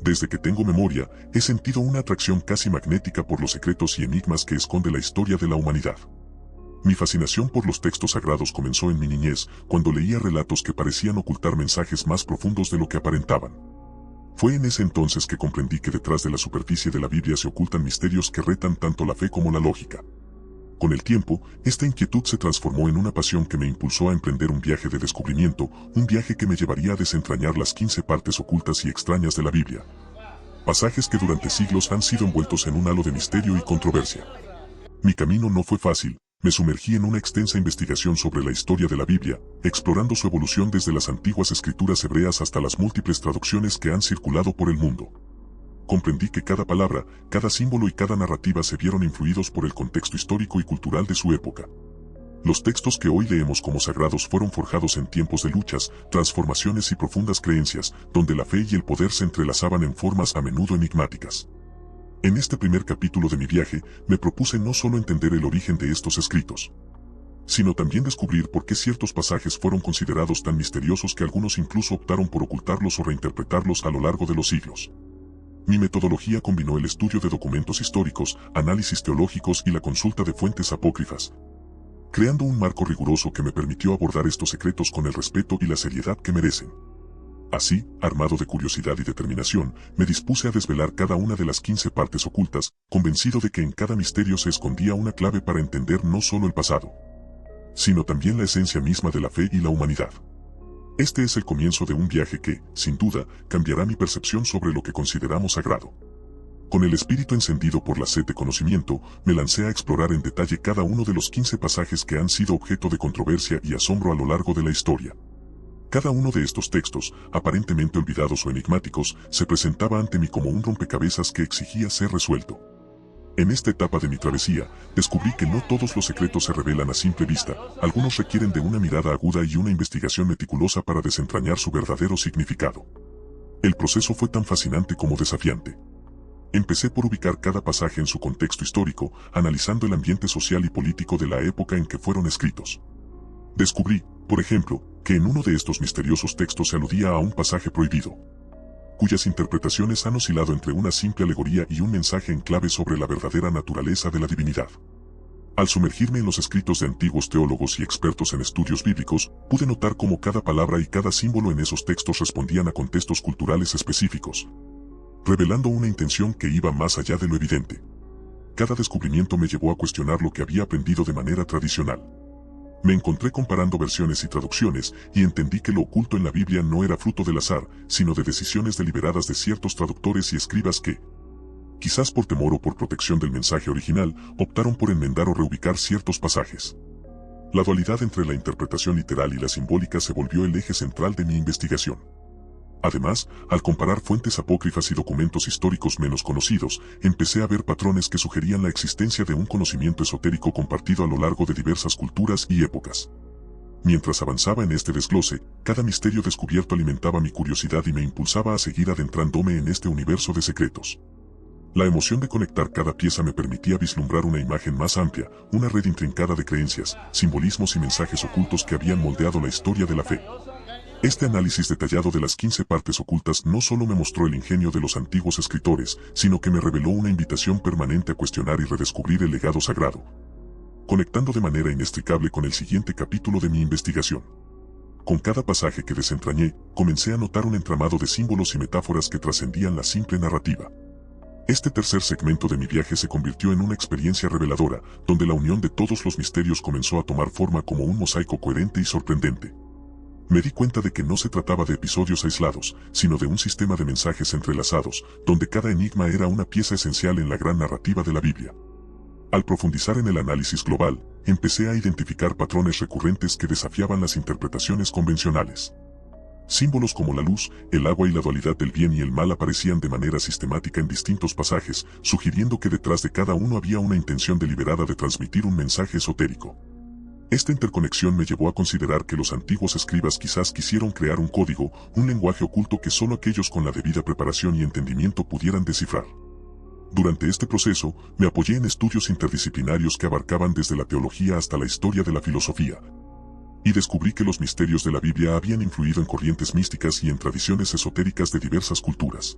Desde que tengo memoria, he sentido una atracción casi magnética por los secretos y enigmas que esconde la historia de la humanidad. Mi fascinación por los textos sagrados comenzó en mi niñez, cuando leía relatos que parecían ocultar mensajes más profundos de lo que aparentaban. Fue en ese entonces que comprendí que detrás de la superficie de la Biblia se ocultan misterios que retan tanto la fe como la lógica. Con el tiempo, esta inquietud se transformó en una pasión que me impulsó a emprender un viaje de descubrimiento, un viaje que me llevaría a desentrañar las 15 partes ocultas y extrañas de la Biblia. Pasajes que durante siglos han sido envueltos en un halo de misterio y controversia. Mi camino no fue fácil, me sumergí en una extensa investigación sobre la historia de la Biblia, explorando su evolución desde las antiguas escrituras hebreas hasta las múltiples traducciones que han circulado por el mundo. Comprendí que cada palabra, cada símbolo y cada narrativa se vieron influidos por el contexto histórico y cultural de su época. Los textos que hoy leemos como sagrados fueron forjados en tiempos de luchas, transformaciones y profundas creencias, donde la fe y el poder se entrelazaban en formas a menudo enigmáticas. En este primer capítulo de mi viaje, me propuse no solo entender el origen de estos escritos, sino también descubrir por qué ciertos pasajes fueron considerados tan misteriosos que algunos incluso optaron por ocultarlos o reinterpretarlos a lo largo de los siglos. Mi metodología combinó el estudio de documentos históricos, análisis teológicos y la consulta de fuentes apócrifas, creando un marco riguroso que me permitió abordar estos secretos con el respeto y la seriedad que merecen. Así, armado de curiosidad y determinación, me dispuse a desvelar cada una de las 15 partes ocultas, convencido de que en cada misterio se escondía una clave para entender no solo el pasado, sino también la esencia misma de la fe y la humanidad. Este es el comienzo de un viaje que, sin duda, cambiará mi percepción sobre lo que consideramos sagrado. Con el espíritu encendido por la sed de conocimiento, me lancé a explorar en detalle cada uno de los 15 pasajes que han sido objeto de controversia y asombro a lo largo de la historia. Cada uno de estos textos, aparentemente olvidados o enigmáticos, se presentaba ante mí como un rompecabezas que exigía ser resuelto. En esta etapa de mi travesía, descubrí que no todos los secretos se revelan a simple vista, algunos requieren de una mirada aguda y una investigación meticulosa para desentrañar su verdadero significado. El proceso fue tan fascinante como desafiante. Empecé por ubicar cada pasaje en su contexto histórico, analizando el ambiente social y político de la época en que fueron escritos. Descubrí, por ejemplo, que en uno de estos misteriosos textos se aludía a un pasaje prohibido, cuyas interpretaciones han oscilado entre una simple alegoría y un mensaje en clave sobre la verdadera naturaleza de la divinidad. Al sumergirme en los escritos de antiguos teólogos y expertos en estudios bíblicos, pude notar cómo cada palabra y cada símbolo en esos textos respondían a contextos culturales específicos, revelando una intención que iba más allá de lo evidente. Cada descubrimiento me llevó a cuestionar lo que había aprendido de manera tradicional. Me encontré comparando versiones y traducciones, y entendí que lo oculto en la Biblia no era fruto del azar, sino de decisiones deliberadas de ciertos traductores y escribas que, quizás por temor o por protección del mensaje original, optaron por enmendar o reubicar ciertos pasajes. La dualidad entre la interpretación literal y la simbólica se volvió el eje central de mi investigación. Además, al comparar fuentes apócrifas y documentos históricos menos conocidos, empecé a ver patrones que sugerían la existencia de un conocimiento esotérico compartido a lo largo de diversas culturas y épocas. Mientras avanzaba en este desglose, cada misterio descubierto alimentaba mi curiosidad y me impulsaba a seguir adentrándome en este universo de secretos. La emoción de conectar cada pieza me permitía vislumbrar una imagen más amplia, una red intrincada de creencias, simbolismos y mensajes ocultos que habían moldeado la historia de la fe. Este análisis detallado de las 15 partes ocultas no solo me mostró el ingenio de los antiguos escritores, sino que me reveló una invitación permanente a cuestionar y redescubrir el legado sagrado, conectando de manera inextricable con el siguiente capítulo de mi investigación. Con cada pasaje que desentrañé, comencé a notar un entramado de símbolos y metáforas que trascendían la simple narrativa. Este tercer segmento de mi viaje se convirtió en una experiencia reveladora, donde la unión de todos los misterios comenzó a tomar forma como un mosaico coherente y sorprendente. Me di cuenta de que no se trataba de episodios aislados, sino de un sistema de mensajes entrelazados, donde cada enigma era una pieza esencial en la gran narrativa de la Biblia. Al profundizar en el análisis global, empecé a identificar patrones recurrentes que desafiaban las interpretaciones convencionales. Símbolos como la luz, el agua y la dualidad del bien y el mal aparecían de manera sistemática en distintos pasajes, sugiriendo que detrás de cada uno había una intención deliberada de transmitir un mensaje esotérico. Esta interconexión me llevó a considerar que los antiguos escribas quizás quisieron crear un código, un lenguaje oculto que solo aquellos con la debida preparación y entendimiento pudieran descifrar. Durante este proceso, me apoyé en estudios interdisciplinarios que abarcaban desde la teología hasta la historia de la filosofía, y descubrí que los misterios de la Biblia habían influido en corrientes místicas y en tradiciones esotéricas de diversas culturas.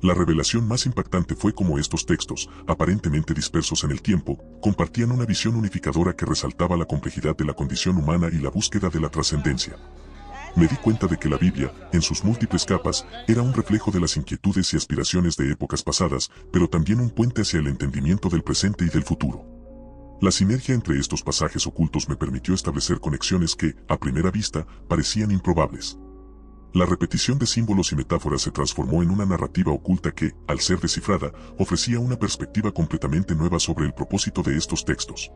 La revelación más impactante fue cómo estos textos, aparentemente dispersos en el tiempo, compartían una visión unificadora que resaltaba la complejidad de la condición humana y la búsqueda de la trascendencia. Me di cuenta de que la Biblia, en sus múltiples capas, era un reflejo de las inquietudes y aspiraciones de épocas pasadas, pero también un puente hacia el entendimiento del presente y del futuro. La sinergia entre estos pasajes ocultos me permitió establecer conexiones que, a primera vista, parecían improbables. La repetición de símbolos y metáforas se transformó en una narrativa oculta que, al ser descifrada, ofrecía una perspectiva completamente nueva sobre el propósito de estos textos.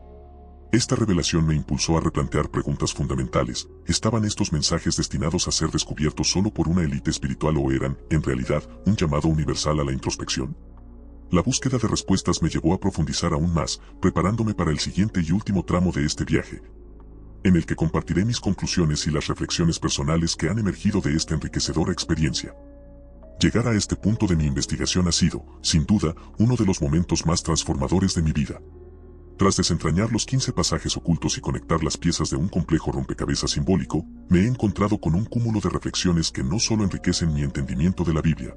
Esta revelación me impulsó a replantear preguntas fundamentales. ¿Estaban estos mensajes destinados a ser descubiertos solo por una élite espiritual o eran, en realidad, un llamado universal a la introspección? La búsqueda de respuestas me llevó a profundizar aún más, preparándome para el siguiente y último tramo de este viaje, en el que compartiré mis conclusiones y las reflexiones personales que han emergido de esta enriquecedora experiencia. Llegar a este punto de mi investigación ha sido, sin duda, uno de los momentos más transformadores de mi vida. Tras desentrañar los 15 pasajes ocultos y conectar las piezas de un complejo rompecabezas simbólico, me he encontrado con un cúmulo de reflexiones que no solo enriquecen mi entendimiento de la Biblia,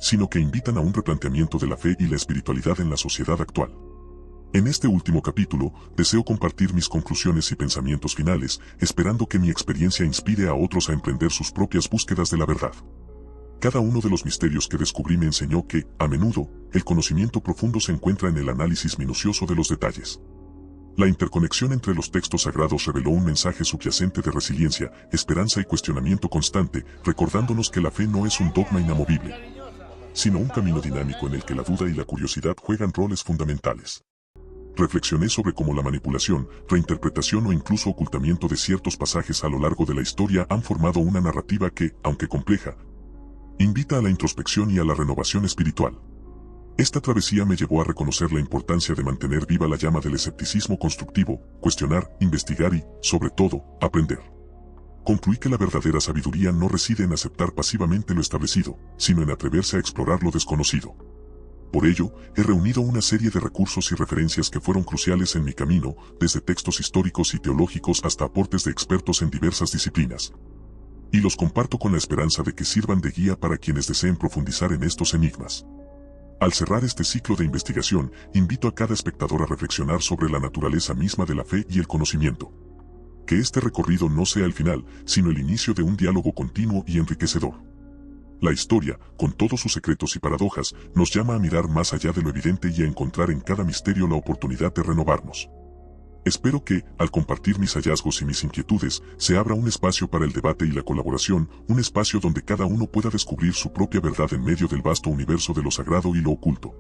sino que invitan a un replanteamiento de la fe y la espiritualidad en la sociedad actual. En este último capítulo, deseo compartir mis conclusiones y pensamientos finales, esperando que mi experiencia inspire a otros a emprender sus propias búsquedas de la verdad. Cada uno de los misterios que descubrí me enseñó que, a menudo, el conocimiento profundo se encuentra en el análisis minucioso de los detalles. La interconexión entre los textos sagrados reveló un mensaje subyacente de resiliencia, esperanza y cuestionamiento constante, recordándonos que la fe no es un dogma inamovible, sino un camino dinámico en el que la duda y la curiosidad juegan roles fundamentales. Reflexioné sobre cómo la manipulación, reinterpretación o incluso ocultamiento de ciertos pasajes a lo largo de la historia han formado una narrativa que, aunque compleja, invita a la introspección y a la renovación espiritual. Esta travesía me llevó a reconocer la importancia de mantener viva la llama del escepticismo constructivo, cuestionar, investigar y, sobre todo, aprender. Concluí que la verdadera sabiduría no reside en aceptar pasivamente lo establecido, sino en atreverse a explorar lo desconocido. Por ello, he reunido una serie de recursos y referencias que fueron cruciales en mi camino, desde textos históricos y teológicos hasta aportes de expertos en diversas disciplinas. Y los comparto con la esperanza de que sirvan de guía para quienes deseen profundizar en estos enigmas. Al cerrar este ciclo de investigación, invito a cada espectador a reflexionar sobre la naturaleza misma de la fe y el conocimiento. Que este recorrido no sea el final, sino el inicio de un diálogo continuo y enriquecedor. La historia, con todos sus secretos y paradojas, nos llama a mirar más allá de lo evidente y a encontrar en cada misterio la oportunidad de renovarnos. Espero que, al compartir mis hallazgos y mis inquietudes, se abra un espacio para el debate y la colaboración, un espacio donde cada uno pueda descubrir su propia verdad en medio del vasto universo de lo sagrado y lo oculto.